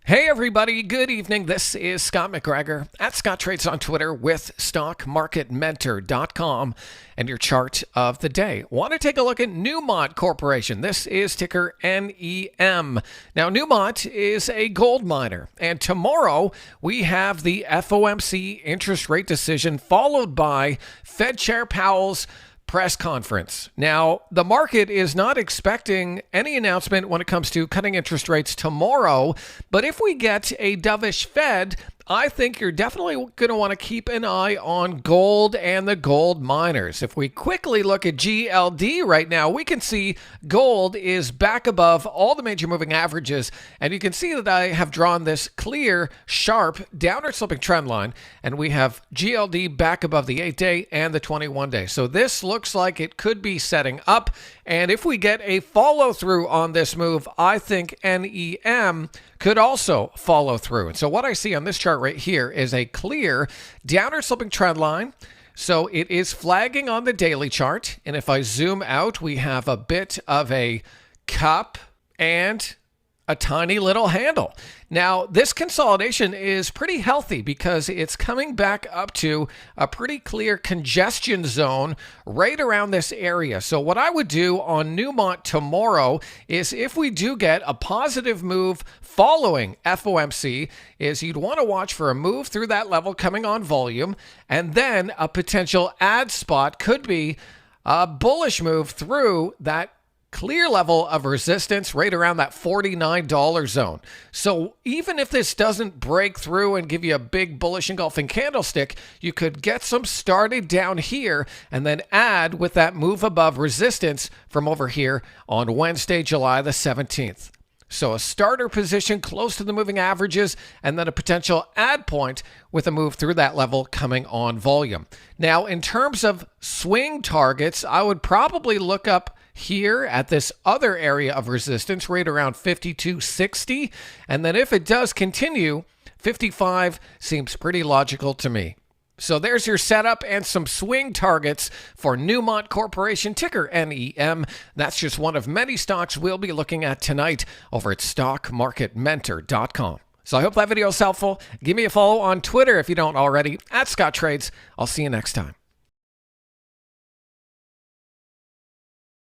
Hey everybody, good evening. This is Scott McGregor at Scott Trades on Twitter with StockMarketMentor.com and your chart of the day. Want to take a look at Newmont Corporation. This is ticker NEM. Now, Newmont is a gold miner, and tomorrow we have the FOMC interest rate decision followed by Fed Chair Powell's press conference. Now, the market is not expecting any announcement when it comes to cutting interest rates tomorrow, but if we get a dovish Fed, I think you're definitely going to want to keep an eye on gold and the gold miners. If we quickly look at GLD right now, we can see gold is back above all the major moving averages, and you can see that I have drawn this clear, sharp, downward sloping trend line, and we have GLD back above the 8-day and the 21-day. So this looks like it could be setting up, and if we get a follow-through on this move, I think NEM could also follow through. And so what I see on this chart right here is a clear downward sloping trend line. So it is flagging on the daily chart. And if I zoom out, we have a bit of a cup and a tiny little handle. Now, this consolidation is pretty healthy because it's coming back up to a pretty clear congestion zone right around this area. So what I would do on Newmont tomorrow is if we do get a positive move following FOMC, is you'd want to watch for a move through that level coming on volume, and then a potential add spot could be a bullish move through that clear level of resistance right around that $49 zone. So even if this doesn't break through and give you a big bullish engulfing candlestick, you could get some started down here and then add with that move above resistance from over here on Wednesday, July the 17th. So a starter position close to the moving averages and then a potential add point with a move through that level coming on volume. Now, in terms of swing targets, I would probably look up here at this other area of resistance right around 52.60. And then if it does continue, 55 seems pretty logical to me. So there's your setup and some swing targets for Newmont Corporation, ticker NEM. That's just one of many stocks we'll be looking at tonight over at StockMarketMentor.com. So I hope that video is helpful. Give me a follow on Twitter if you don't already, at Scott Trades. I'll see you next time.